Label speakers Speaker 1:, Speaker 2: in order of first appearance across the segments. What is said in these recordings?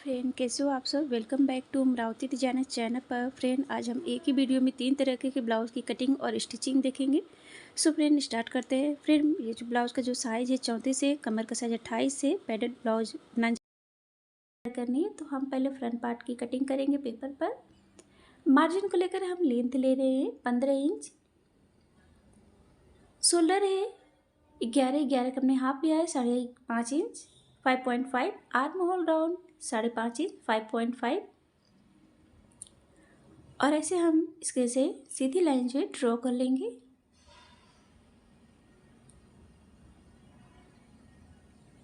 Speaker 1: Friend, कैसे हो आप सब। Welcome back to Amravati designer channel पर। फ्रेंड, आज हम एक ही वीडियो में 3 तरह के ब्लाउज़ की कटिंग और स्टिचिंग देखेंगे। सो फ्रेंड, स्टार्ट करते हैं। फ्रेंड, ये जो ब्लाउज़ का जो साइज़ है 34 है, कमर का साइज़ 28 है। पैडेड ब्लाउज बनाना करनी है तो हम पहले फ्रंट पार्ट की कटिंग करेंगे पेपर पर। मार्जिन को लेकर हम लेंथ ले रहे हैं 15 इंच। शोल्डर है 11 का हमने हाफ लिया है 5.5 inch 5.5। Arm hole down 5.5 inch 5.5। और ऐसे हम इसके से सीधी लाइन जो है ड्रॉ कर लेंगे।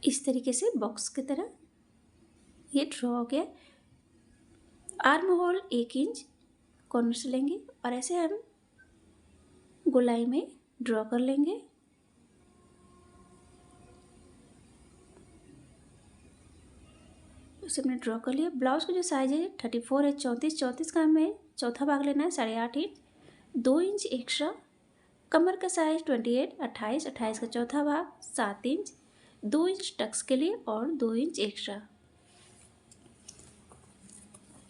Speaker 1: इस तरीके से बॉक्स की तरह ये ड्रॉ हो गया। आर्म होल 1 इंच कॉर्नर से लेंगे और ऐसे हम गोलाई में ड्रॉ कर लेंगे। उसे हमने ड्रॉ कर लिया। ब्लाउज का जो साइज है 34 है। 34 का हमें चौथा भाग लेना है 8.5 इंच 2 इंच एक्स्ट्रा। कमर का साइज 28 का चौथा भाग 7 इंच 2 इंच टक्स के लिए और 2 इंच एक्स्ट्रा।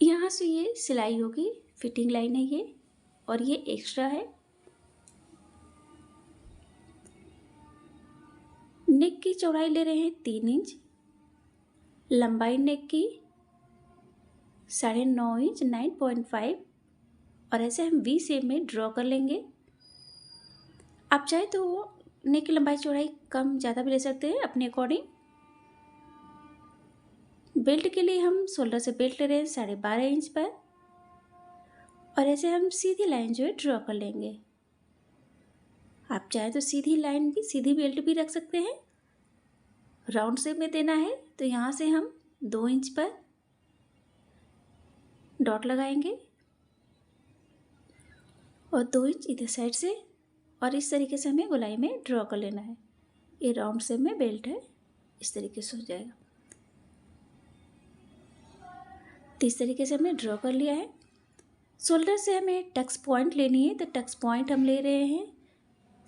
Speaker 1: यहाँ से ये सिलाई होगी, फिटिंग लाइन है ये, और ये एक्स्ट्रा है। नेक की चौड़ाई ले रहे हैं 3 इंच। लंबाई नेक की 9.5 इंच 9.5। और ऐसे हम वी शेप में ड्रॉ कर लेंगे। आप चाहे तो नेक की लंबाई चौड़ाई कम ज़्यादा भी ले सकते हैं अपने अकॉर्डिंग। बेल्ट के लिए हम शोल्डर से बेल्ट ले रहे हैं 12.5 इंच पर। और ऐसे हम सीधी लाइन जो है ड्रॉ कर लेंगे। आप चाहे तो सीधी लाइन भी, सीधी बेल्ट भी रख सकते हैं। राउंड शेप में देना है तो यहाँ से हम 2 इंच पर डॉट लगाएंगे और 2 इंच इधर साइड से, और इस तरीके से हमें गोलाई में ड्रॉ कर लेना है। ये राउंड शेप में बेल्ट है, इस तरीके से हो जाएगा। तो इस तरीके से हमने ड्रॉ कर लिया है। शोल्डर से हमें टक्स पॉइंट लेनी है तो टक्स पॉइंट हम ले रहे हैं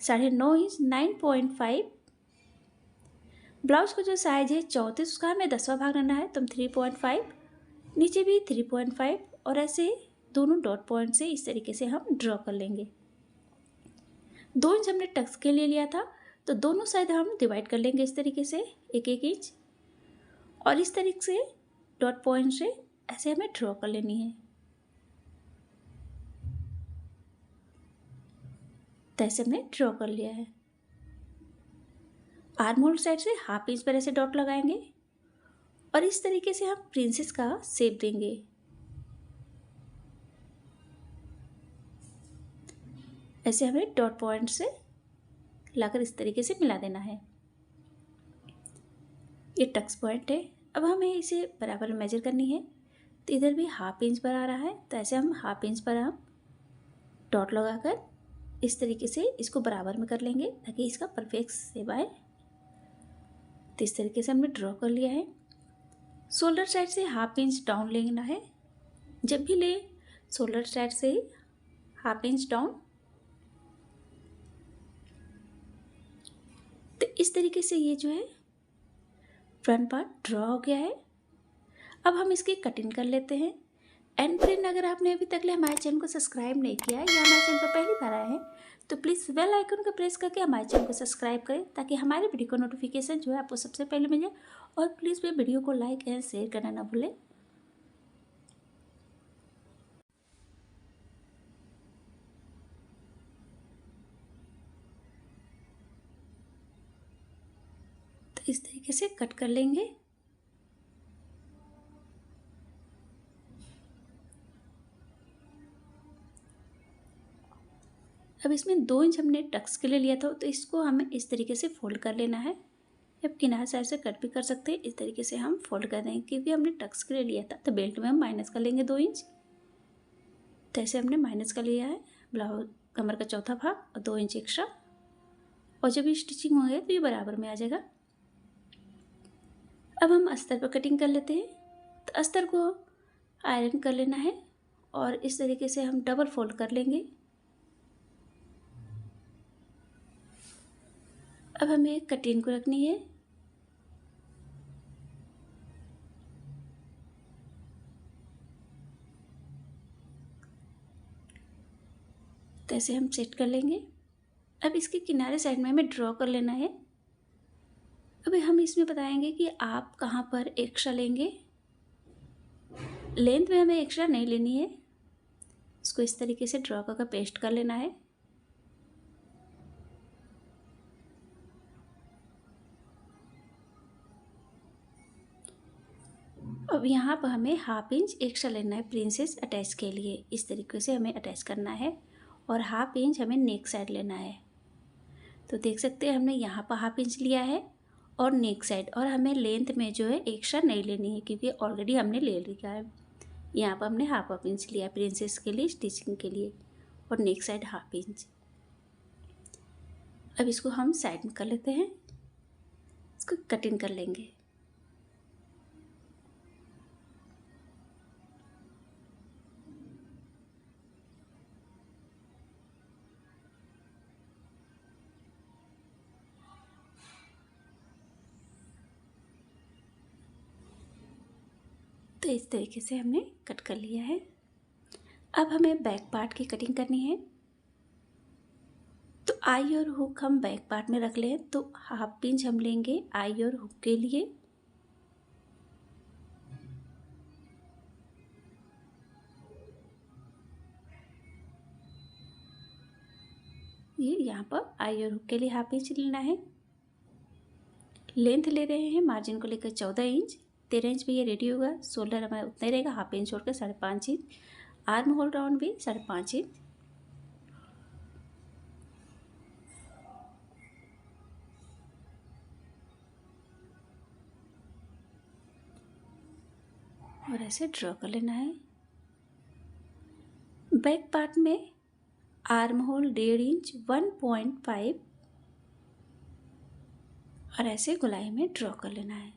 Speaker 1: 9.5 इंच 9.5। ब्लाउज का जो साइज है 34, उसका हमें 10वां भाग लेना है तो हम 3.5, नीचे भी 3.5 और ऐसे दोनों डॉट पॉइंट से इस तरीके से हम ड्रॉ कर लेंगे। 2 इंच हमने टक्स के लिए लिया था तो दोनों साइड हम डिवाइड कर लेंगे इस तरीके से 1-1 इंच, और इस तरीके से डॉट पॉइंट से ऐसे हमें ड्रॉ कर लेनी है। तो ऐसे हमने ड्रॉ कर लिया है। आर्म होल साइड से हाफ इंच पर ऐसे डॉट लगाएंगे और इस तरीके से हम प्रिंसेस का शेप देंगे। ऐसे हमें डॉट पॉइंट से लाकर इस तरीके से मिला देना है। ये टक्स पॉइंट है। अब हमें इसे बराबर मेजर करनी है तो इधर भी हाफ इंच पर आ रहा है तो ऐसे हम हाफ इंच पर हम डॉट लगाकर इस तरीके से इसको बराबर में कर लेंगे ताकि इसका परफेक्ट शेप आए। तो इस तरीके से हमने ड्रॉ कर लिया है। शोल्डर साइड से हाफ इंच डाउन लेना है। जब भी ले शोल्डर साइड से हाफ इंच डाउन। तो इस तरीके से ये जो है फ्रंट पार्ट ड्रॉ हो गया है। अब हम इसकी कटिंग कर लेते हैं। एंड फ्रेंड, अगर आपने अभी तक हमारे चैनल को सब्सक्राइब नहीं किया है या हमारे चैनल पर पहली बार आए हैं तो प्लीज़ बेल आइकन को प्रेस करके हमारे चैनल को सब्सक्राइब करें ताकि हमारे वीडियो का नोटिफिकेशन जो है आपको सबसे पहले मिल जाए। और प्लीज़ वे वीडियो को लाइक एंड शेयर करना ना भूलें। तो इस तरीके से कट कर लेंगे। अब इसमें 2 इंच हमने टक्स के लिए लिया था तो इसको हमें इस तरीके से फोल्ड कर लेना है। अब किनारे साइड से कट भी कर सकते हैं। इस तरीके से हम फोल्ड कर देंगे क्योंकि हमने टक्स के लिए लिया था तो बेल्ट में हम माइनस कर लेंगे 2 इंच। तो ऐसे हमने माइनस कर लिया है ब्लाउज कमर का चौथा भाग और 2 इंच एक्स्ट्रा। और जब ये स्टिचिंग हो गया तो ये बराबर में आ जाएगा। अब हम अस्तर पर कटिंग कर लेते हैं। तो अस्तर को आयरन कर लेना है और इस तरीके से हम डबल फोल्ड कर लेंगे। अब हमें कटिंग को रखनी है। तो ऐसे हम सेट कर लेंगे। अब इसके किनारे साइड में हमें ड्रॉ कर लेना है। अभी हम इसमें बताएंगे कि आप कहाँ पर एक्स्ट्रा लेंगे। लेंथ में हमें एक्स्ट्रा नहीं लेनी है, इसको इस तरीके से ड्रॉ करके पेस्ट कर लेना है। अब यहाँ पर हमें हाफ इंच एक्स्ट्रा लेना है प्रिंसेस अटैच के लिए, इस तरीके से हमें अटैच करना है और हाफ इंच हमें नेक साइड लेना है। तो देख सकते हैं हमने यहाँ पर हाफ इंच लिया है और नेक साइड, और हमें लेंथ में जो है एक्स्ट्रा नहीं लेनी है क्योंकि ऑलरेडी हमने ले लिया है। यहाँ पर हमने हाफ इंच लिया है प्रिंसेस के लिए स्टिचिंग के लिए, और नेक साइड हाफ इंच। अब इसको हम साइड में कर लेते हैं, इसको कटिंग कर लेंगे। तो इस तरीके से हमने कट कर लिया है। अब हमें बैक पार्ट की कटिंग करनी है। तो आई और हुक हम बैक पार्ट में रख लें, तो हाफ इंच हम लेंगे आई और हुक के लिए। ये यहाँ पर आई और हुक के लिए हाफ इंच लेना है। लेंथ ले रहे हैं मार्जिन को लेकर 14 इंच, 13 इंच भी ये रेडी होगा। शोल्डर हमारा उतना ही रहेगा, हाफ इंच छोड़कर 5.5 इंच। आर्म होल राउंड भी 5.5 इंच। और ऐसे ड्रॉ कर लेना है। बैक पार्ट में आर्म होल 1.5 इंच 1.5 और ऐसे गोलाई में ड्रॉ कर लेना है।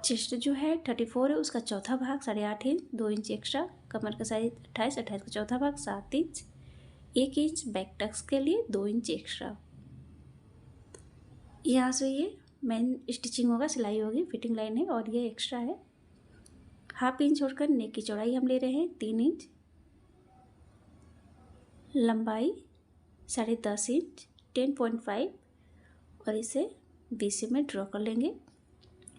Speaker 1: चेस्ट जो है 34 है, उसका चौथा भाग 8.5 इंच, 2 इंच एक्स्ट्रा। कमर का साइज 28, 28 का चौथा भाग 7 इंच, 1 इंच बैक टक्स के लिए 2 इंच एक्स्ट्रा। यहाँ से ये मेन स्टिचिंग होगा, सिलाई होगी, फिटिंग लाइन है और ये एक्स्ट्रा है। हाफ इंच छोड़कर नेक की चौड़ाई हम ले रहे हैं 3 इंच, लंबाई 10.5 इंच 10.5, और इसे बीच में ड्रॉ कर लेंगे।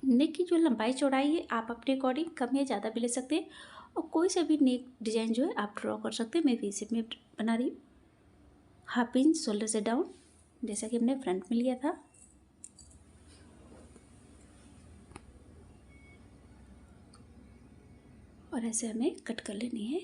Speaker 1: नेक की जो लंबाई चौड़ाई है आप अपने अकॉर्डिंग कम या ज़्यादा भी ले सकते हैं, और कोई सा भी नेक डिज़ाइन जो है आप ड्रॉ कर सकते हैं। मैं वी शेप में बना रही हूँ। हाफ इंच शोल्डर से डाउन, जैसा कि हमने फ्रंट में लिया था। और ऐसे हमें कट कर लेनी है।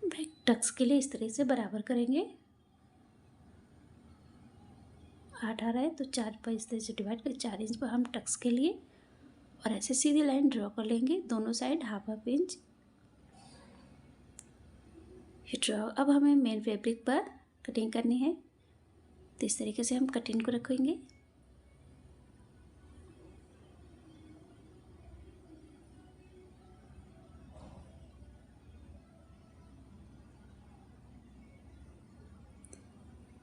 Speaker 1: बैक टक्स के लिए इस तरह से बराबर करेंगे। 18 है तो 4 पर इस तरह से डिवाइड कर 4 इंच पर हम टक्स के लिए, और ऐसे सीधी लाइन ड्रॉ कर लेंगे दोनों साइड हाफ इंच। ये ड्रॉ। अब हमें मेन फैब्रिक पर कटिंग करनी है, तो इस तरीके से हम कटिंग को रखेंगे।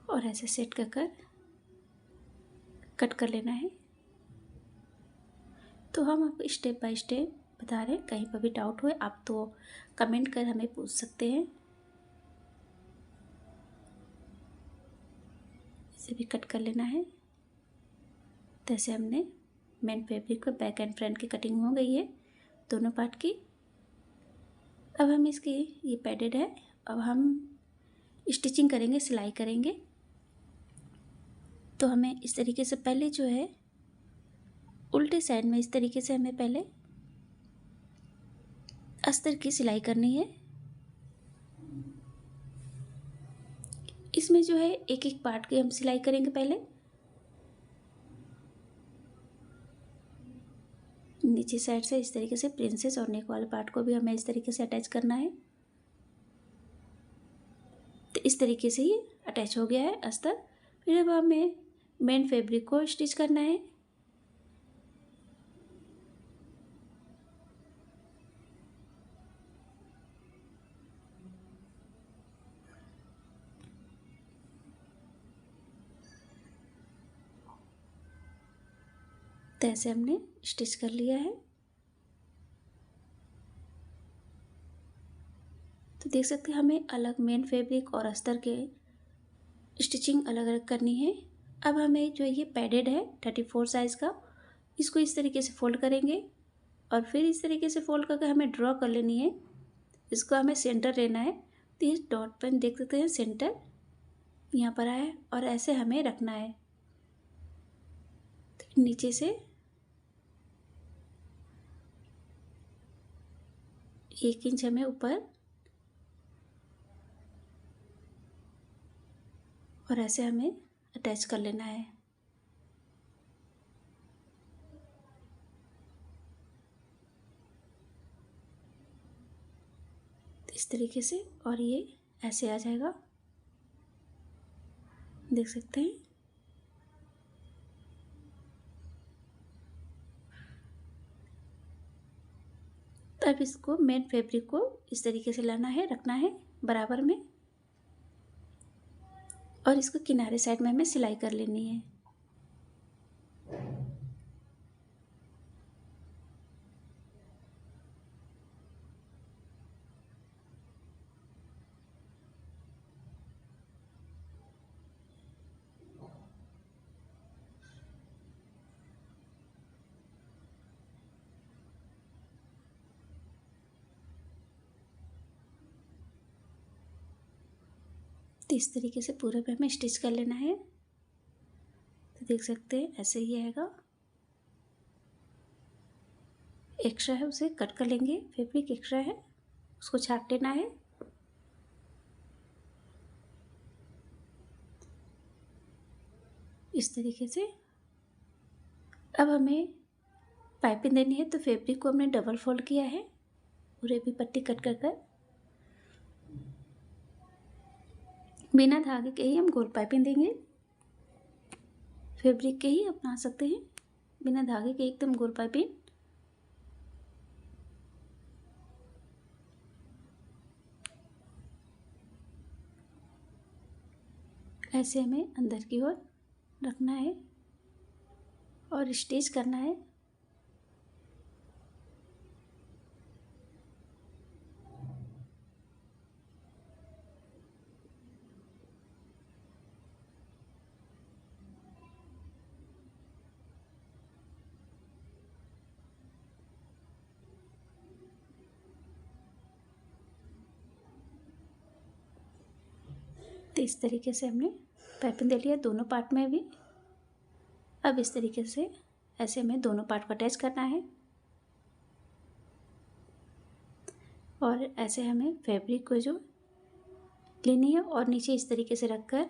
Speaker 1: और ऐसे सेट कर कट कर लेना है। तो हम आपको स्टेप बाय स्टेप बता रहे हैं, कहीं पर भी डाउट हुए आप तो कमेंट कर हमें पूछ सकते हैं। इसे भी कट कर लेना है। तो ऐसे हमने मेन फैब्रिक पर बैक एंड फ्रंट की कटिंग हो गई है दोनों पार्ट की। अब हम इसकी, ये पैडेड है, अब हम स्टिचिंग करेंगे, सिलाई करेंगे। तो हमें इस तरीके से पहले जो है उल्टे साइड में इस तरीके से हमें पहले अस्तर की सिलाई करनी है। इसमें जो है एक एक पार्ट की हम सिलाई करेंगे। पहले नीचे साइड से इस तरीके से प्रिंसेस और नेक वाले पार्ट को भी हमें इस तरीके से अटैच करना है। तो इस तरीके से ये अटैच हो गया है अस्तर। फिर अब हमें मेन फैब्रिक को स्टिच करना है। तो ऐसे हमने स्टिच कर लिया है। तो देख सकते हैं हमें अलग मेन फैब्रिक और अस्तर के स्टिचिंग अलग अलग करनी है। अब हमें जो ये पैडेड है 34 साइज़ का, इसको इस तरीके से फोल्ड करेंगे और फिर इस तरीके से फोल्ड करके हमें ड्रॉ कर लेनी है। इसको हमें सेंटर लेना है। तो इस डॉट पर देख सकते हैं सेंटर यहाँ पर आया है और ऐसे हमें रखना है। तो नीचे से 1 इंच हमें ऊपर और ऐसे हमें अटैच कर लेना है। इस तरीके से और ये ऐसे आ जाएगा, देख सकते हैं। तो अब इसको मेन फैब्रिक को इस तरीके से लाना है, रखना है बराबर में और इसको किनारे साइड में हमें सिलाई कर लेनी है। तो इस तरीके से पूरे पे हमें स्टिच कर लेना है। तो देख सकते हैं ऐसे ही आएगा। एक्स्ट्रा है उसे कट कर लेंगे, फैब्रिक एक्स्ट्रा है उसको छाट लेना है। इस तरीके से अब हमें पाइपिंग देनी है। तो फैब्रिक को हमने डबल फोल्ड किया है, पूरे भी पट्टी कट कर कर बिना धागे के ही हम गोल पाइपिंग देंगे। फैब्रिक के ही अपना सकते हैं, बिना धागे के एकदम गोल पाइपिंग। ऐसे हमें अंदर की ओर रखना है और स्टिच करना है। तो इस तरीके से हमने पाइपिंग दे लिया दोनों पार्ट में भी। अब इस तरीके से ऐसे हमें दोनों पार्ट को अटैच करना है और ऐसे हमें फैब्रिक को जो लेनी है और नीचे इस तरीके से रखकर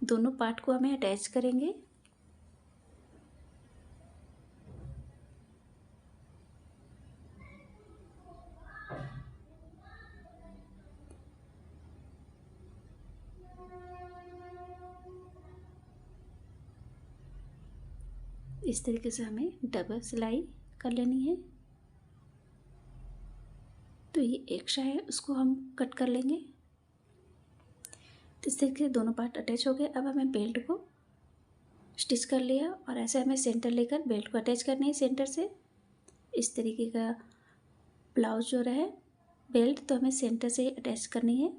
Speaker 1: दोनों पार्ट को हमें अटैच करेंगे। इस तरीके से हमें डबल सिलाई कर लेनी है। तो ये एक्स्ट्रा है उसको हम कट कर लेंगे। तो इस तरीके से दोनों पार्ट अटैच हो गए। अब हमें बेल्ट को स्टिच कर लिया और ऐसे हमें सेंटर लेकर बेल्ट को अटैच करना है सेंटर से। इस तरीके का ब्लाउज जो रहा है बेल्ट, तो हमें सेंटर से अटैच करनी है।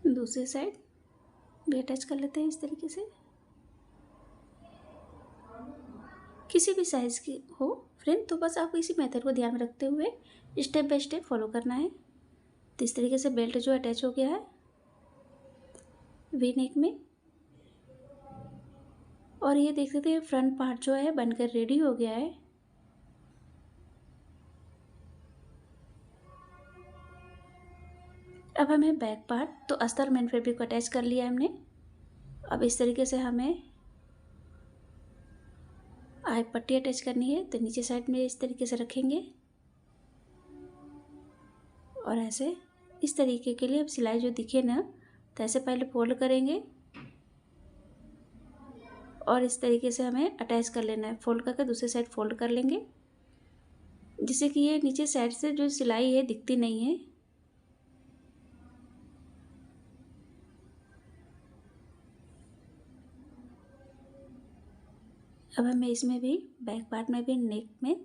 Speaker 1: दूसरी साइड भी अटैच कर लेते हैं इस तरीके से। किसी भी साइज़ की हो फ्रेंड, तो बस आपको इसी मेथड को ध्यान में रखते हुए स्टेप बाय स्टेप फॉलो करना है। तो इस तरीके से बेल्ट जो अटैच हो गया है वी नेक में, और ये देख सकते हैं फ्रंट पार्ट जो है बनकर रेडी हो गया है। अब हमें बैक पार्ट, तो अस्तर मेन फैब्रिक को अटैच कर लिया है हमने। अब इस तरीके से हमें आई पट्टी अटैच करनी है। तो नीचे साइड में इस तरीके से रखेंगे और ऐसे इस तरीके के लिए अब सिलाई जो दिखे ना, तो ऐसे पहले फोल्ड करेंगे और इस तरीके से हमें अटैच कर लेना है। फोल्ड करके दूसरी साइड फोल्ड कर लेंगे, जिससे कि ये नीचे साइड से जो सिलाई है दिखती नहीं है। अब हमें इसमें भी बैक पार्ट में भी नेक में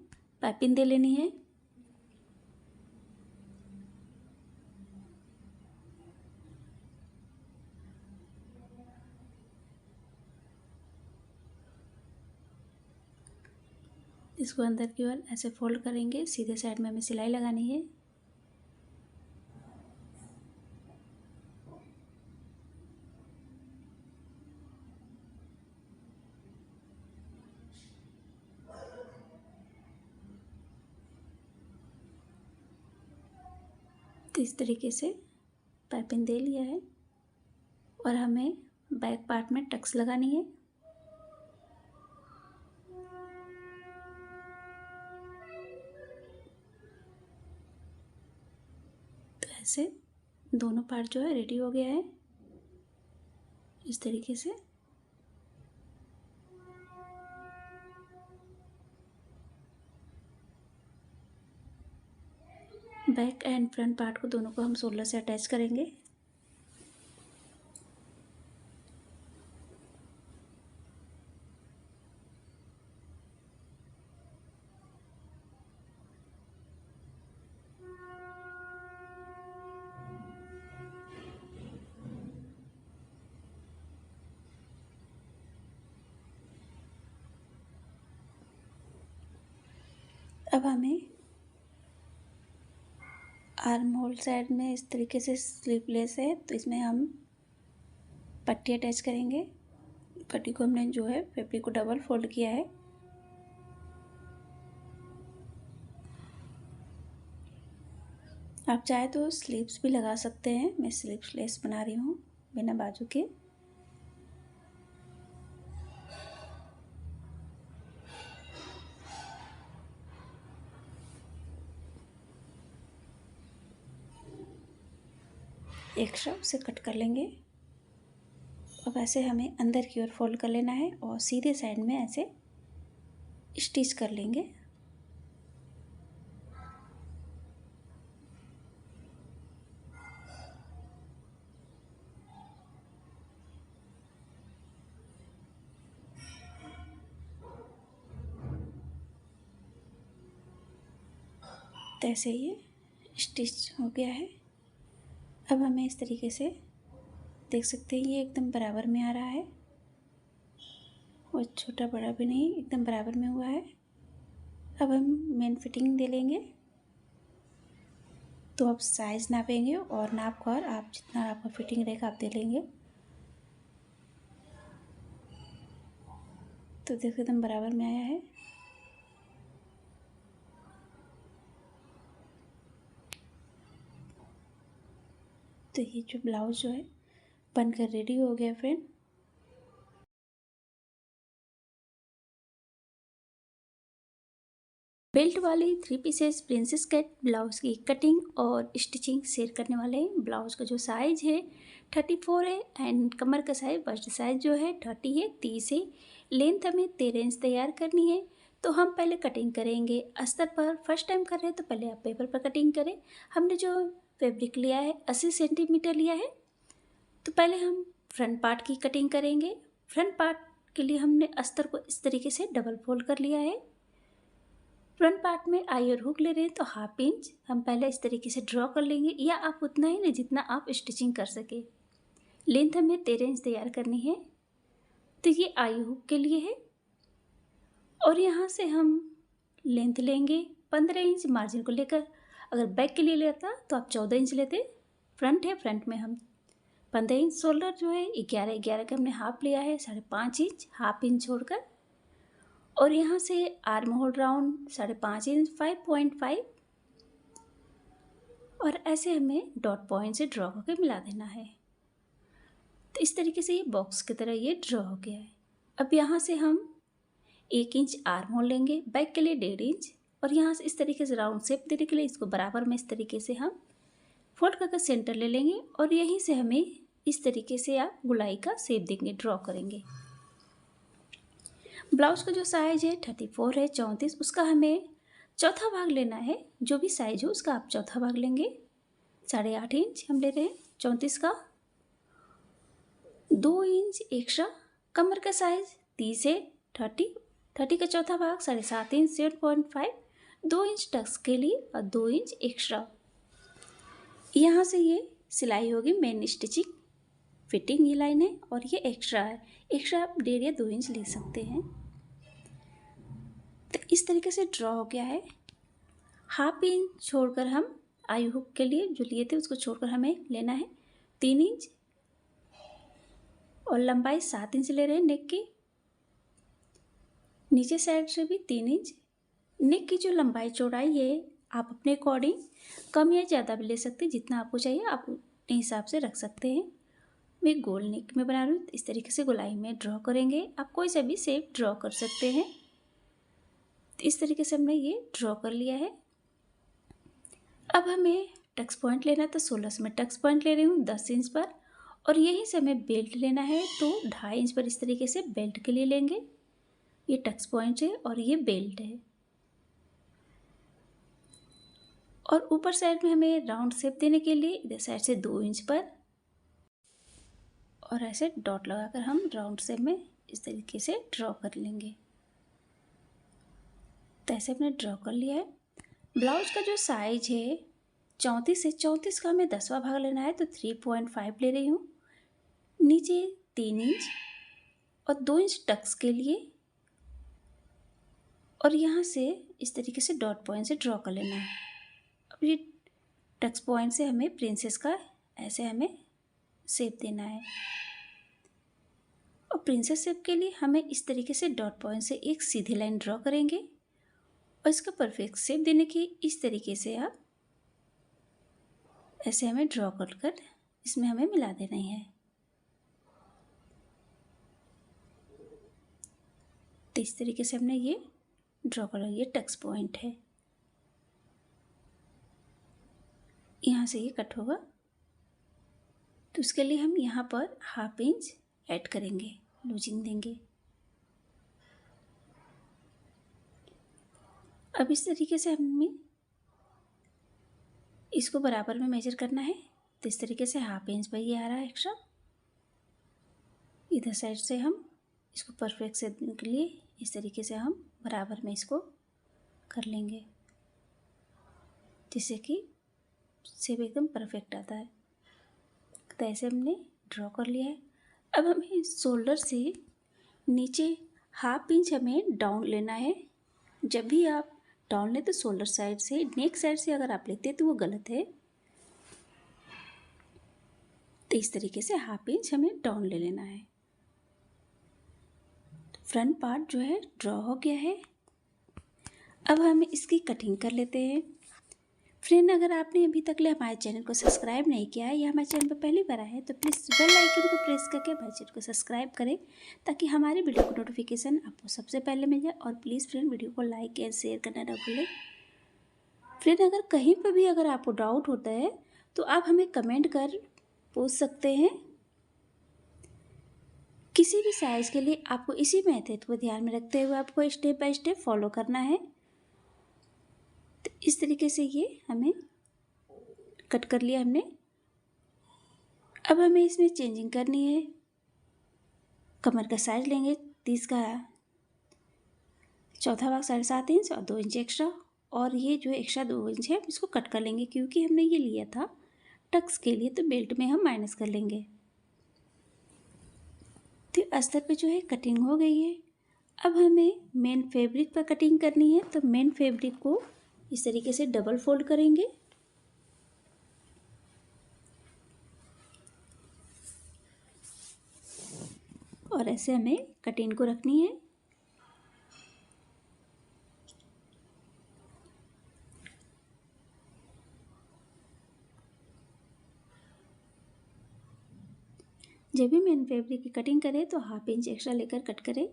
Speaker 1: पाइपिंग दे लेनी है। इसको अंदर की ओर ऐसे फोल्ड करेंगे, सीधे साइड में हमें सिलाई लगानी है। तो इस तरीके से पाइपिंग दे लिया है और हमें बैक पार्ट में टक्स लगानी है। तो ऐसे दोनों पार्ट जो है रेडी हो गया है। इस तरीके से बैक एंड फ्रंट पार्ट को दोनों को हम शोल्डर से अटैच करेंगे। अब हमें आर्म होल साइड में इस तरीके से स्लीवलेस है, तो इसमें हम पट्टी अटैच करेंगे। पट्टी को हमने जो है फैब्रिक को डबल फोल्ड किया है। आप चाहे तो स्लीव्स भी लगा सकते हैं, मैं स्लीवलेस बना रही हूँ बिना बाजू के। एक्स्ट्रा उसे कट कर लेंगे। अब ऐसे हमें अंदर की ओर फोल्ड कर लेना है और सीधे साइड में ऐसे स्टिच कर लेंगे। तो ऐसे ये स्टिच हो गया है। अब हमें इस तरीके से देख सकते हैं ये एकदम बराबर में आ रहा है और छोटा बड़ा भी नहीं, एकदम बराबर में हुआ है। अब हम मेन फिटिंग दे लेंगे। तो आप साइज़ नापेंगे और नाप कर आप जितना आपका फिटिंग रहेगा आप दे लेंगे। तो देखो एकदम बराबर में आया है। तो ये जो ब्लाउज जो है बनकर रेडी हो गया फ्रेंड। बेल्ट वाली 3 पीसेस प्रिंसेस कट ब्लाउज की कटिंग और स्टिचिंग शेयर करने वाले हैं। ब्लाउज का जो साइज़ है 34 है एंड कमर का साइज बस्ट साइज जो है 30 है, 30 है। लेंथ हमें 13 इंच तैयार करनी है। तो हम पहले कटिंग करेंगे अस्तर पर। फर्स्ट टाइम कर रहे हैं तो पहले आप पेपर पर कटिंग करें। हमने जो फैब्रिक लिया है 80 सेंटीमीटर लिया है। तो पहले हम फ्रंट पार्ट की कटिंग करेंगे। फ्रंट पार्ट के लिए हमने अस्तर को इस तरीके से डबल फोल्ड कर लिया है। फ्रंट पार्ट में आई और हुक ले रहे हैं तो हाफ इंच हम पहले इस तरीके से ड्रॉ कर लेंगे, या आप उतना ही नहीं जितना आप स्टिचिंग कर सके। लेंथ हमें 13 इंच तैयार करनी है। तो ये आई हुक के लिए है और यहाँ से हम लेंथ लेंगे 15 इंच मार्जिन को लेकर। अगर बैक के लिए लेता तो आप 14 इंच लेते। फ्रंट है, फ्रंट में हम 15 इंच। शोल्डर जो है 11 का हमने हाफ लिया है, 5.5 इंच, हाफ इंच छोड़कर। और यहाँ से आर्म होल राउंड 5.5 इंच, 5.5। और ऐसे हमें डॉट पॉइंट से ड्रॉ करके मिला देना है। तो इस तरीके से ये बॉक्स की तरह ये ड्रॉ हो गया है। अब यहाँ से हम 1 इंच आर्म होल लेंगे, बैक के लिए 1.5 इंच। और यहाँ से इस तरीके से राउंड शेप देने के लिए इसको बराबर में इस तरीके से हम फोल्ड करके सेंटर ले लेंगे और यहीं से हमें इस तरीके से आप गुलाई का शेप देंगे, ड्रॉ करेंगे। ब्लाउज़ का जो साइज़ है 34 है, 34, उसका हमें चौथा भाग लेना है। जो भी साइज़ हो उसका आप चौथा भाग लेंगे। 8.5 इंच हम ले रहे हैं 34 का। 2 इंच एक्स्ट्रा। कमर का साइज़ 30 है, 30 का चौथा भाग 7.5 इंच, 7.5। 2 इंच टक्स के लिए और 2 इंच एक्स्ट्रा। यहाँ से ये सिलाई होगी मेन स्टिचिंग। फिटिंग ये लाइन है और ये एक्स्ट्रा है। एक्स्ट्रा आप 1.5 या 2 इंच ले सकते हैं। तो इस तरीके से ड्रॉ हो गया है। हाफ इंच छोड़कर हम आई हुक के लिए जो लिए थे उसको छोड़कर हमें लेना है 3 इंच और लंबाई 7 इंच ले रहे हैं नेक की। नीचे साइड से भी 3 इंच। नेक की जो लंबाई चौड़ाई है आप अपने अकॉर्डिंग कम या ज़्यादा भी ले सकते हैं, जितना आपको चाहिए आप अपने हिसाब से रख सकते हैं। मैं गोल नेक में बना रही हूँ, इस तरीके से गोलाई में ड्रॉ करेंगे। आप कोई सा भी शेप ड्रॉ कर सकते हैं। तो इस तरीके से हमने ये ड्रॉ कर लिया है। अब हमें टक्स पॉइंट लेना है, तो 16 से मैं टक्स पॉइंट ले रही हूँ 10 इंच पर, और यहीं से हमें बेल्ट लेना है तो 2.5 इंच पर इस तरीके से बेल्ट के लिए लेंगे। ये टक्स पॉइंट है और ये बेल्ट है। और ऊपर साइड में हमें राउंड शेप देने के लिए इधर साइड से 2 इंच पर और ऐसे डॉट लगाकर हम राउंड शेप में इस तरीके से ड्रॉ कर लेंगे। तो ऐसे हमने ड्रॉ कर लिया है। ब्लाउज का जो साइज है 34 है, 34 का हमें 10वां भाग लेना है तो 3.5 ले रही हूँ। नीचे 3 इंच और 2 इंच टक्स के लिए, और यहाँ से इस तरीके से डॉट पॉइंट से ड्रॉ कर लेना है। अब ये टक्स पॉइंट से हमें प्रिंसेस का ऐसे हमें शेप देना है। और प्रिंसेस शेप के लिए हमें इस तरीके से डॉट पॉइंट से एक सीधी लाइन ड्रॉ करेंगे और इसका परफेक्ट शेप देने की इस तरीके से आप ऐसे हमें ड्रॉ कर इसमें हमें मिला देना ही है। तो इस तरीके से हमने ये ड्रॉ कर लिया। ये टक्स पॉइंट है, यहाँ से ये कट होगा तो उसके लिए हम यहाँ पर हाफ इंच ऐड करेंगे, लूजिंग देंगे। अब इस तरीके से हमें इसको बराबर में मेजर करना है। तो इस तरीके से हाफ इंच पर ये आ रहा है एक्स्ट्रा। इधर साइड से हम इसको परफेक्ट से देने के लिए इस तरीके से हम बराबर में इसको कर लेंगे, जिससे कि शेप एकदम परफेक्ट आता है। तो ऐसे हमने ड्रॉ कर लिया है। अब हमें शोल्डर से नीचे हाफ इंच हमें डाउन लेना है। जब भी आप डाउन लें तो शोल्डर साइड से, नेक साइड से अगर आप लेते हैं तो वो गलत है। तो इस तरीके से हाफ इंच हमें डाउन ले लेना है। फ्रंट पार्ट जो है ड्रॉ हो गया है। अब हम इसकी कटिंग कर लेते हैं। फ्रेंड, अगर आपने अभी तक ले हमारे चैनल को सब्सक्राइब नहीं किया है या हमारे चैनल पर पहली बार आए हैं तो प्लीज़ बेल आइकन को प्रेस करके हमारे चैनल को सब्सक्राइब करें, ताकि हमारे वीडियो को नोटिफिकेशन आपको सबसे पहले मिल जाए। और प्लीज़ फ्रेंड, वीडियो को लाइक एंड शेयर करना ना भूलें। फ्रेंड, अगर कहीं पर भी अगर आपको डाउट होता है तो आप हमें कमेंट कर पूछ सकते हैं। किसी भी साइज़ के लिए आपको इसी मेथड को ध्यान में रखते हुए आपको स्टेप बाय स्टेप फॉलो करना है। तो इस तरीके से ये हमें कट कर लिया हमने। अब हमें इसमें चेंजिंग करनी है। कमर का साइज लेंगे 30 का चौथा भाग 7.5 इंच और 2 इंच एक्स्ट्रा, और ये जो एक्स्ट्रा 2 इंच है इसको कट कर लेंगे, क्योंकि हमने ये लिया था टक्स के लिए, तो बेल्ट में हम माइनस कर लेंगे। तो अस्तर पे जो है कटिंग हो गई है। अब हमें मेन फैब्रिक पर कटिंग करनी है। तो मेन फैब्रिक को इस तरीके से डबल फोल्ड करेंगे और ऐसे हमें कटिंग को रखनी है। जब भी मेन फैब्रिक की कटिंग करें तो हाफ इंच एक्स्ट्रा लेकर कट करें।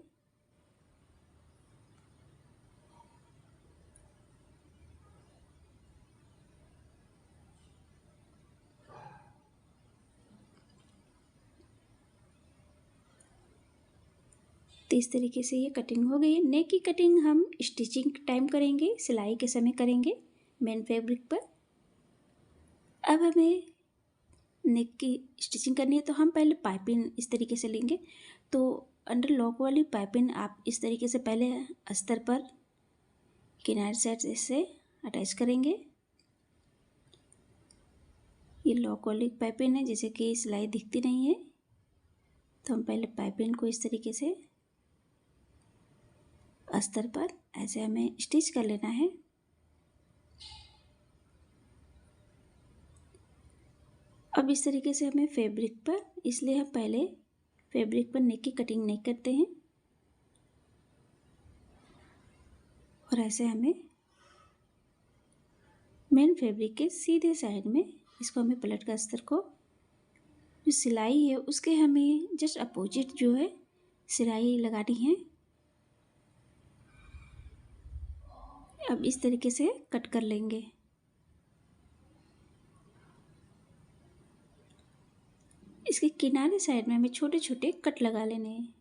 Speaker 1: तो इस तरीके से ये कटिंग हो गई है। नेक की कटिंग हम स्टिचिंग टाइम करेंगे, सिलाई के समय करेंगे मेन फैब्रिक पर। अब हमें नेक की स्टिचिंग करनी है तो हम पहले पाइपिंग इस तरीके से लेंगे। तो अंडर लॉक वाली पाइपिंग आप इस तरीके से पहले अस्तर पर किनारे साइड से अटैच करेंगे। ये लॉक वाली पाइपिंग है, जैसे कि सिलाई दिखती नहीं है, तो हम पहले पाइपिंग को इस तरीके से अस्तर पर ऐसे हमें स्टिच कर लेना है। अब इस तरीके से हमें फैब्रिक पर, इसलिए हम पहले फैब्रिक पर नेक की कटिंग नहीं करते हैं, और ऐसे हमें मेन फैब्रिक के सीधे साइड में इसको हमें पलट कर अस्तर को, जो सिलाई है उसके हमें जस्ट अपोजिट जो है सिलाई लगानी है। अब इस तरीके से कट कर लेंगे। इसके किनारे साइड में हमें छोटे छोटे कट लगा लेने हैं,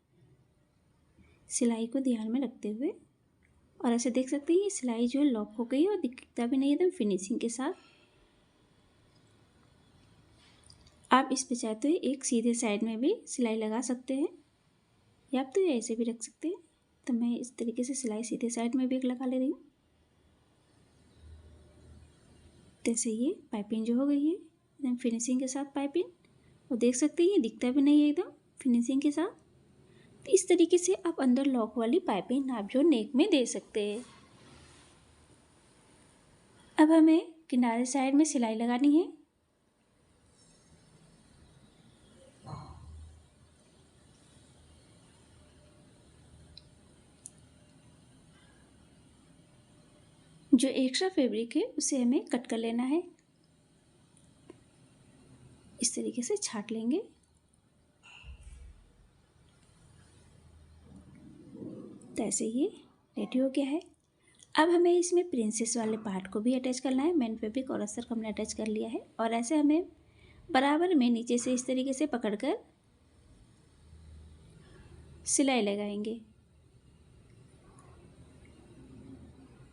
Speaker 1: सिलाई को ध्यान में रखते हुए। और ऐसे देख सकते हैं ये सिलाई जो है लॉक हो गई है और दिखता भी नहीं एकदम फिनिशिंग के साथ। आप इस पे चाहते हो एक सीधे साइड में भी सिलाई लगा सकते हैं, या आप तो ये ऐसे भी रख सकते हैं। तो मैं इस तरीके से सिलाई सीधे साइड में भी एक लगा ले रही हूँ। जैसे ये पाइपिंग जो हो गई है एकदम फिनिशिंग के साथ पाइपिंग, और देख सकते हैं ये दिखता भी नहीं है एकदम फिनिशिंग के साथ। तो इस तरीके से आप अंदर लॉक वाली पाइपिंग आप जो नेक में दे सकते हैं। अब हमें किनारे साइड में सिलाई लगानी है। जो एक्स्ट्रा फैब्रिक है उसे हमें कट कर लेना है, इस तरीके से छाट लेंगे। तो ऐसे ये रेडी हो गया है। अब हमें इसमें प्रिंसेस वाले पार्ट को भी अटैच करना है। मेन फैब्रिक और अस्तर को हमने अटैच कर लिया है, और ऐसे हमें बराबर में नीचे से इस तरीके से पकड़कर सिलाई लगाएंगे।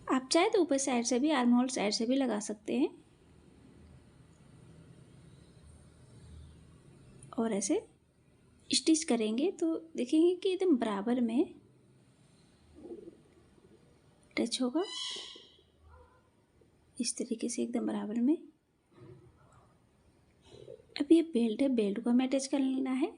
Speaker 1: आप चाहे तो ऊपर साइड से भी, आर्म होल साइड से भी लगा सकते हैं, और ऐसे स्टिच करेंगे तो देखेंगे कि एकदम बराबर में टच होगा, इस तरीके से एकदम बराबर में। अब ये बेल्ट है, बेल्ट को हमें अटैच कर लेना है।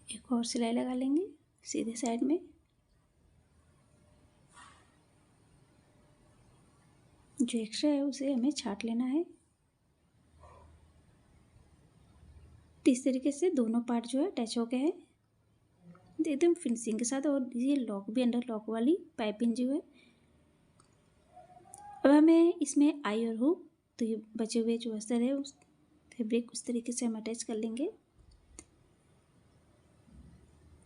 Speaker 1: एक और सिलाई लगा लेंगे सीधे साइड में। जो एक्स्ट्रा है उसे हमें छाट लेना है। तो इस तरीके से दोनों पार्ट जो है अटैच हो गए हैं एकदम फिनिशिंग के साथ, और ये लॉक भी अंडर लॉक वाली पाइपिंग जो है। अब हमें इसमें आई और हुक, तो ये बचे हुए जो अस्तर है उस फैब्रिक उस तरीके से हम अटैच कर लेंगे।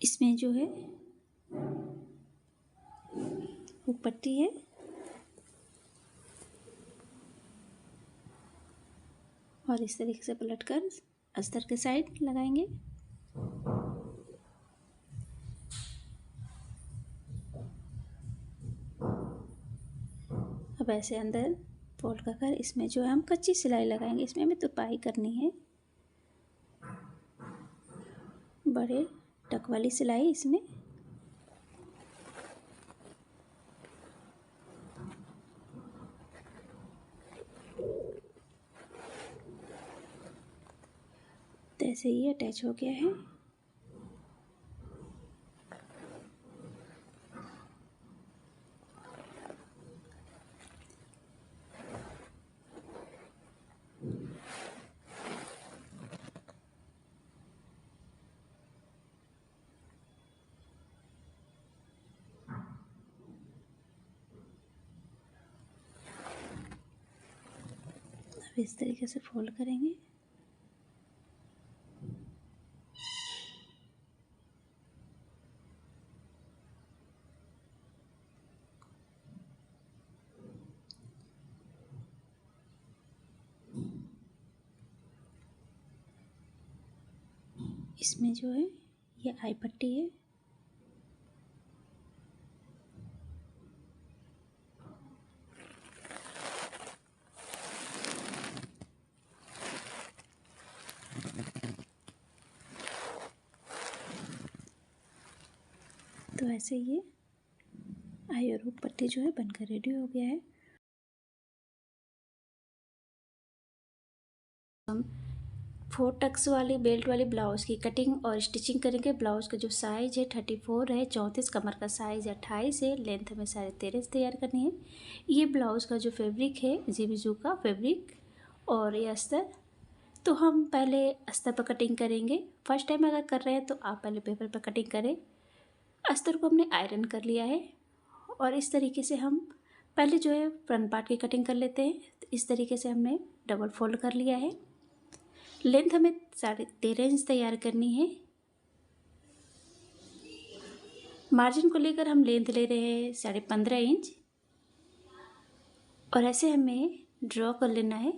Speaker 1: इसमें जो है हुक पट्टी है, और इस तरीके से पलटकर अस्तर के साइड लगाएंगे। अब ऐसे अंदर फोल्ड कर इसमें जो है हम कच्ची सिलाई लगाएंगे। इसमें हमें तुरपाई करनी है, बड़े टक वाली सिलाई इसमें। तो ऐसे ही अटैच हो गया है। अब इस तरीके से फोल्ड करेंगे। इसमें जो है ये आई पट्टी है। तो ऐसे ये आई और हुक पट्टी जो है बनकर रेडी हो गया है। हम 4 टक्स वाली बेल्ट वाली ब्लाउज़ की कटिंग और स्टिचिंग करेंगे। ब्लाउज़ का जो साइज़ है 34 है, 34 कमर का साइज़ 28 है, लेंथ हमें 13.5 तैयार करनी है। ये ब्लाउज़ का जो फैब्रिक है जीविजू का फैब्रिक और ये अस्तर। तो हम पहले अस्तर पर कटिंग करेंगे। फर्स्ट टाइम अगर कर रहे हैं तो आप पहले पेपर पर कटिंग करें। अस्तर को हमने आयरन कर लिया है और इस तरीके से हम पहले जो है फ्रंट पार्ट की कटिंग कर लेते हैं। तो इस तरीके से हमने डबल फोल्ड कर लिया है। लेंथ हमें 13.5 इंच तैयार करनी है। मार्जिन को लेकर हम लेंथ ले रहे हैं 15.5 इंच और ऐसे हमें ड्रॉ कर लेना है।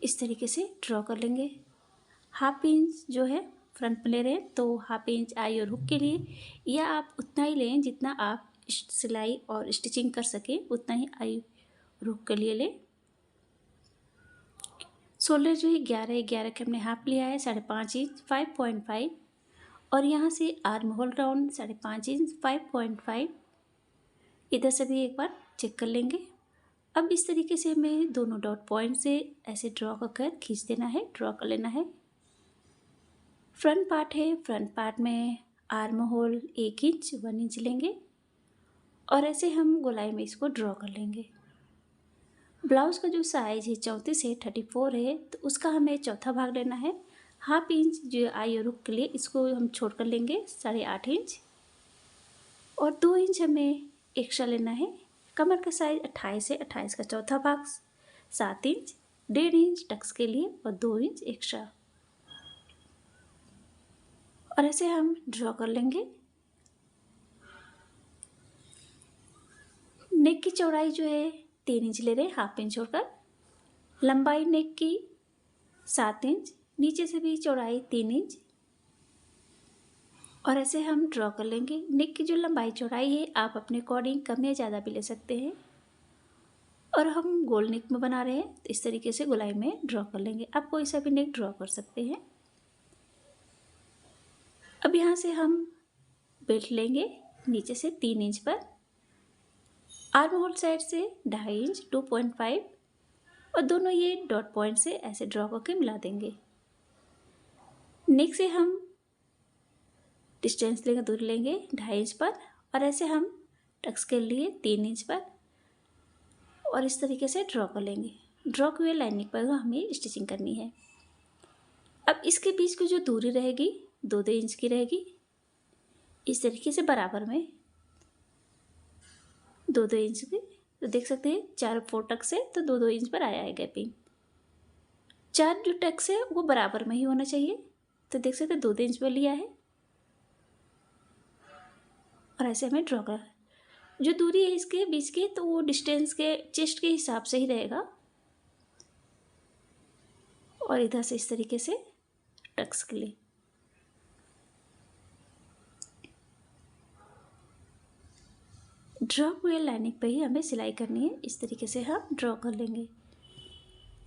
Speaker 1: इस तरीके से ड्रॉ कर लेंगे। हाफ इंच जो है फ्रंट में ले रहे हैं तो हाफ इंच आई और हुक के लिए, या आप उतना ही लें जितना आप सिलाई और स्टिचिंग कर सकें, उतना ही आई और हुक के लिए लें। शोल्डर जो है 11 के हमने हाफ लिया है 5.5 इंच 5.5 और यहाँ से आर्म होल राउंड 5.5 इंच 5.5। इधर से भी एक बार चेक कर लेंगे। अब इस तरीके से हमें दोनों डॉट पॉइंट से ऐसे ड्रॉ कर खींच देना है, ड्रॉ कर लेना है। फ्रंट पार्ट है, फ्रंट पार्ट में आर्म होल 1 इंच 1 इंच लेंगे और ऐसे हम गोलाई में इसको ड्रॉ कर लेंगे। ब्लाउज़ का जो साइज़ है 34 है, 34 है, तो उसका हमें चौथा भाग लेना है। हाफ इंच जो आई और हुक के लिए इसको हम छोड़ कर लेंगे 8.5 इंच और 2 इंच हमें एक्स्ट्रा लेना है। कमर का साइज़ 28 है, 28 का चौथा भाग 7 इंच, 1.5 इंच टक्स के लिए और 2 इंच एक्स्ट्रा और ऐसे हम ड्रॉ कर लेंगे। नेक की चौड़ाई जो है 3 इंच ले रहे हैं, हाफ इंच छोड़कर। लंबाई नेक की 7 इंच, नीचे से भी चौड़ाई 3 इंच और ऐसे हम ड्रॉ कर लेंगे। नेक की जो लंबाई चौड़ाई है आप अपने अकॉर्डिंग कम या ज़्यादा भी ले सकते हैं और हम गोल नेक में बना रहे हैं तो इस तरीके से गोलाई में ड्रॉ कर लेंगे। आप कोई सा भी नेक ड्रॉ कर सकते हैं। अब यहाँ से हम बेल्ट लेंगे नीचे से 3 इंच पर, आर्म होल साइड से 2.5 इंच 2.5 और दोनों ये डॉट पॉइंट से ऐसे ड्रॉ करके मिला देंगे। नेक से हम डिस्टेंस लेंगे, दूरी लेंगे 2.5 इंच पर और ऐसे हम टक्स के लिए 3 इंच पर और इस तरीके से ड्रॉ कर लेंगे। ड्रॉ हुए लाइनिंग पर हमें स्टिचिंग करनी है। अब इसके बीच की जो दूरी रहेगी 2-2 इंच की रहेगी। इस तरीके से बराबर में 2-2 इंच की, तो देख सकते हैं 4 टक्स है तो 2-2 इंच पर आया है गैपिंग। 4 जो टक्स है वो बराबर में ही होना चाहिए, तो देख सकते हैं 2-2 इंच पर लिया है और ऐसे हमें ड्रॉ कर। जो दूरी है इसके बीच की तो वो डिस्टेंस के चेस्ट के हिसाब से ही रहेगा और इधर से इस तरीके से टक्स के लिए ड्रॉ हुए लाइनिंग पे ही हमें सिलाई करनी है। इस तरीके से हम ड्रॉ कर लेंगे।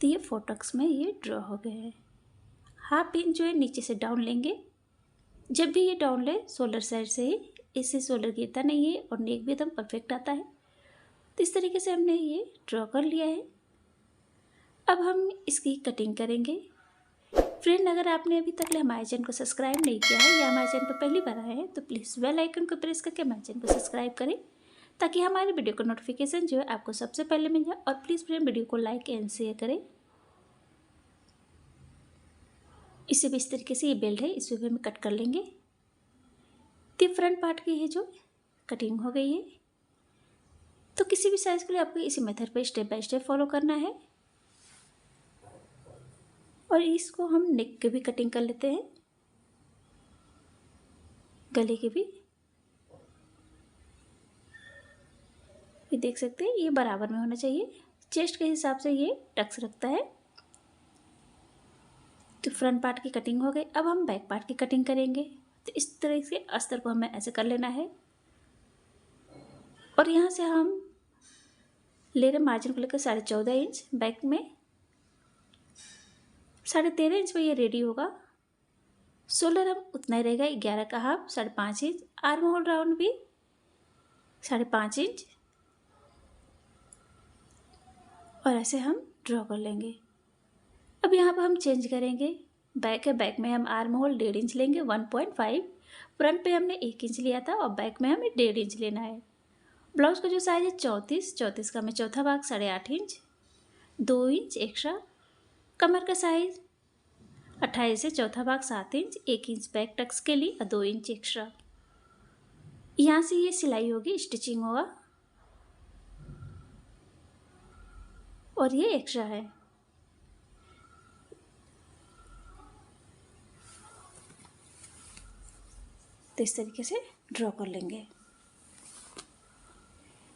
Speaker 1: तो ये 4 टक्स में ये ड्रॉ हो गए हैं। हाफ इंच जो है नीचे से डाउन लेंगे। जब भी ये डाउन ले शोल्डर साइड से ही, इससे शोल्डर गिरता नहीं है और नेक भी एकदम परफेक्ट आता है। तो इस तरीके से हमने ये ड्रॉ कर लिया है। अब हम इसकी कटिंग करेंगे। फ्रेंड, अगर आपने अभी तक हमारे चैनल को सब्सक्राइब नहीं किया है या हमारे चैनल पर पहली बार आए हैं तो प्लीज़ बेल आइकन को प्रेस करके हमारे चैनल को सब्सक्राइब करें ताकि हमारे वीडियो का नोटिफिकेशन जो है आपको सबसे पहले मिल जाए। और प्लीज़ फ्रेंड वीडियो को लाइक एंड शेयर करें। इसे भी इस तरीके से ये बेल्ट है इस भी हम कट कर लेंगे। तो फ्रंट पार्ट की है जो कटिंग हो गई है। तो किसी भी साइज़ के लिए आपको इसी मेथड पे स्टेप बाय स्टेप फॉलो करना है। और इसको हम नेक की भी कटिंग कर लेते हैं, गले की भी। ये देख सकते हैं ये बराबर में होना चाहिए। चेस्ट के हिसाब से ये टक्स रखता है। तो फ्रंट पार्ट की कटिंग हो गई। अब हम बैक पार्ट की कटिंग करेंगे। तो इस तरह से अस्तर को हमें ऐसे कर लेना है और यहाँ से हम ले रहे मार्जिन को लेकर 14.5 इंच, बैक में 13.5 इंच पे ये रेडी होगा। शोल्डर हम उतना ही रहेगा 11 का half, 5.5 inch. Arm hole round भी 5.5 इंच और ऐसे हम ड्रॉ कर लेंगे। अब यहाँ पर हम चेंज करेंगे। बैक है, बैक में हम आर्म होल 1.5 इंच लेंगे, 1.5। फ्रंट पे हमने 1 इंच लिया था और बैक में हमें 1.5 इंच लेना है। ब्लाउज का जो साइज है 34 का हमें चौथा भाग 8.5 इंच, 2 इंच एक्स्ट्रा। कमर का साइज 28 से चौथा भाग 7 इंच, 1 इंच बैक टक्स के लिए और 2 इंच एक्स्ट्रा। यहाँ से ये सिलाई होगी, स्टिचिंग होगा और ये एक्स्ट्रा है। तो इस तरीके से ड्रॉ कर लेंगे।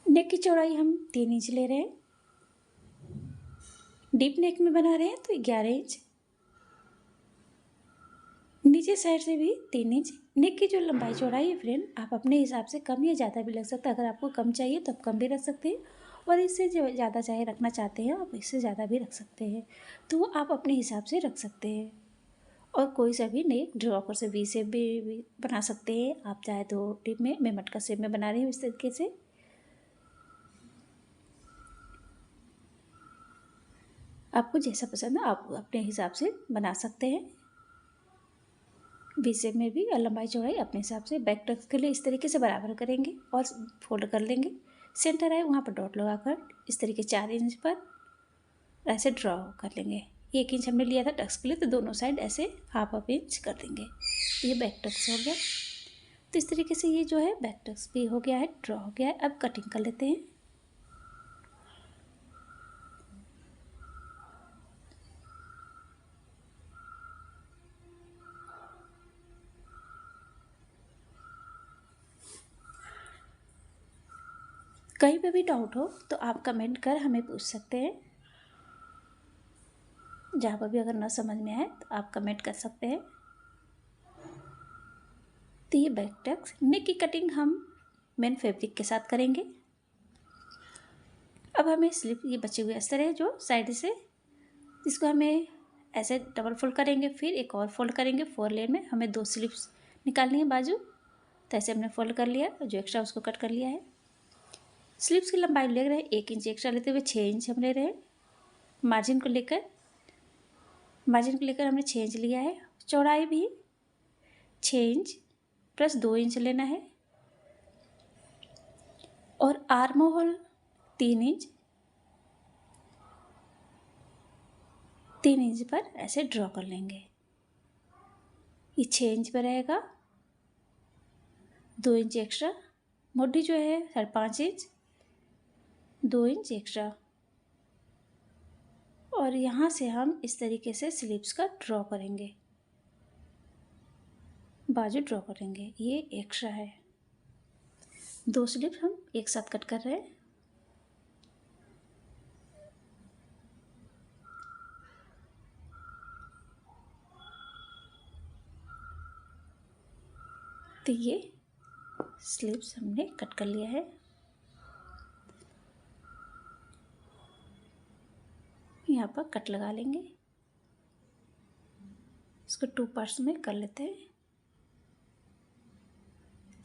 Speaker 1: नेक की चौड़ाई हम 3 इंच ले रहे हैं। डीप नेक में बना रहे हैं तो 11 इंच। नीचे साइड से भी 3 इंच। नेक की जो लंबाई चौड़ाई है फ्रेंड, आप अपने हिसाब से कम या ज़्यादा भी लग सकता है। अगर आपको कम चाहिए तो आप कम भी रख सकते हैं और इससे जो ज़्यादा चाहे रखना चाहते हैं आप इससे ज़्यादा भी रख सकते हैं। तो वो आप अपने हिसाब से रख सकते हैं। और कोई सा भी नेक ड्रॉपर से वी शेप भी बना सकते हैं। आप चाहे तो टिप में मैं मटका शेप में बना रही हूँ इस तरीके से। आपको जैसा पसंद है आप अपने हिसाब से बना सकते हैं। वी शेप में भी और लंबाई चौड़ाई अपने हिसाब से। बैक टक्स के लिए इस तरीके से बराबर करेंगे और फोल्ड कर लेंगे। सेंटर है वहाँ पर डॉट लगाकर इस तरीके 4 इंच पर ऐसे ड्रॉ कर लेंगे। 1 इंच हमने लिया था टक्स के लिए तो दोनों साइड ऐसे हाफ इंच कर देंगे। ये बैक टक्स हो गया। तो इस तरीके से ये जो है बैक टक्स भी हो गया है, ड्रॉ हो गया है। अब कटिंग कर लेते हैं। कहीं पे भी डाउट हो तो आप कमेंट कर हमें पूछ सकते हैं। जहाँ पर भी अगर ना समझ में आए तो आप कमेंट कर सकते हैं। तो ये बैक टक्स नेक की कटिंग हम मेन फैब्रिक के साथ करेंगे। अब हमें स्लिप ये बचे हुए अस्तर है जो साइड से, इसको हमें ऐसे डबल फोल्ड करेंगे, फिर एक और फोल्ड करेंगे। 4 लेयर में हमें 2 स्लिप्स निकालनी है बाजू। तो ऐसे हमने फोल्ड कर लिया, जो एक्स्ट्रा उसको कट कर लिया है। स्लीव्स की लंबाई ले रहे हैं 1 इंच एक्स्ट्रा लेते हुए 6 इंच हम ले रहे हैं। मार्जिन को लेकर हमने 6 इंच लिया है। चौड़ाई भी 6 इंच प्लस 2 इंच लेना है और आर्म होल 3 इंच, 3 इंच पर ऐसे ड्रॉ कर लेंगे। ये 6 इंच पर रहेगा, 2 इंच एक्स्ट्रा। मोटी जो है 5.5 इंच, 2 इंच एक्स्ट्रा। और यहाँ से हम इस तरीके से स्लीव्स का ड्रॉ करेंगे, बाजू ड्रॉ करेंगे। ये एक्स्ट्रा है। 2 स्लीव हम एक साथ कट कर रहे हैं। तो ये स्लीव्स हमने कट कर लिया है। यहाँ पर कट लगा लेंगे। इसको 2 पार्ट्स में कर लेते हैं।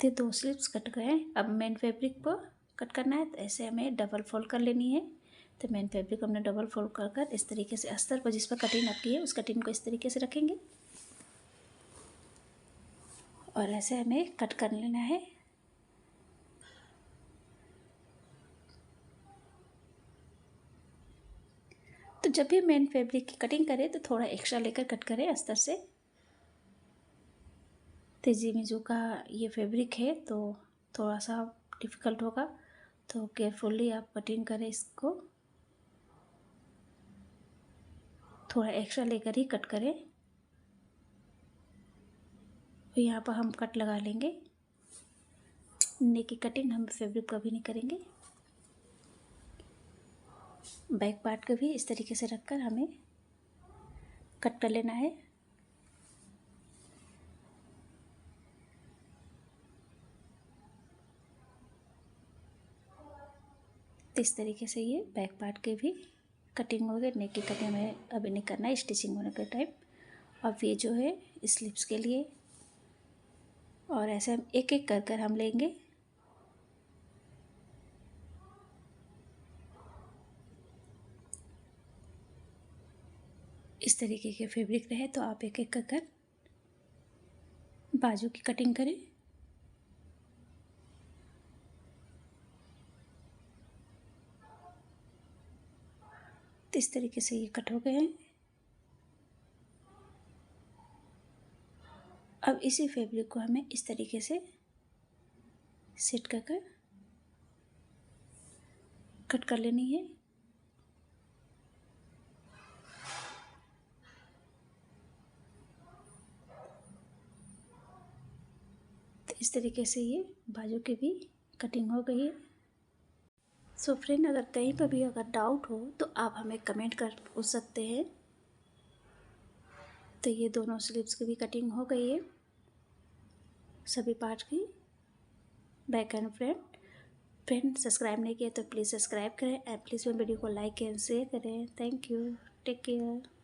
Speaker 1: तो 2 स्लीव्स कट गए। अब मेन फैब्रिक पर कट करना है तो ऐसे हमें डबल फोल्ड कर लेनी है। तो मेन फैब्रिक हमने डबल फोल्ड कर इस तरीके से अस्तर पर जिस पर कटिंग आपकी है उस कटिंग को इस तरीके से रखेंगे और ऐसे हमें कट कर लेना है। तो जब भी मेन फैब्रिक की कटिंग करें तो थोड़ा एक्स्ट्रा लेकर कट करें अस्तर से। तेजी मिजू का ये फैब्रिक है तो थोड़ा सा डिफ़िकल्ट होगा, तो केयरफुली आप कटिंग करें इसको, थोड़ा एक्स्ट्रा लेकर ही कट करें। तो यहाँ पर हम कट लगा लेंगे। नेक की कटिंग हम फैब्रिक कभी नहीं करेंगे। बैक पार्ट को भी इस तरीके से रखकर हमें कट कर लेना है। तो इस तरीके से ये बैक पार्ट के भी कटिंग हो गई। नेक की कटिंग हमें अभी नहीं करना है, स्टिचिंग होने के टाइम। अब ये जो है स्लीव्स के लिए, और ऐसे हम एक एक कर कर हम लेंगे। इस तरीके के फैब्रिक रहे तो आप एक एक कर कर बाजू की कटिंग करें। तो इस तरीके से ये कट हो गए हैं। अब इसी फैब्रिक को हमें इस तरीके से सेट कर कर कट कर लेनी है। तो इस तरीके से ये बाजू की भी कटिंग हो गई है। सो फ्रेंड, अगर कहीं पर भी अगर डाउट हो तो आप हमें कमेंट कर पूछ सकते हैं। तो ये दोनों स्लीव्स की भी कटिंग हो गई है, सभी पार्ट की, back end front. Friend, subscribe नहीं किया तो प्लीज़ सब्सक्राइब करें एंड प्लीज़ मेरे वीडियो को लाइक एंड शेयर करें। Thank you, take care.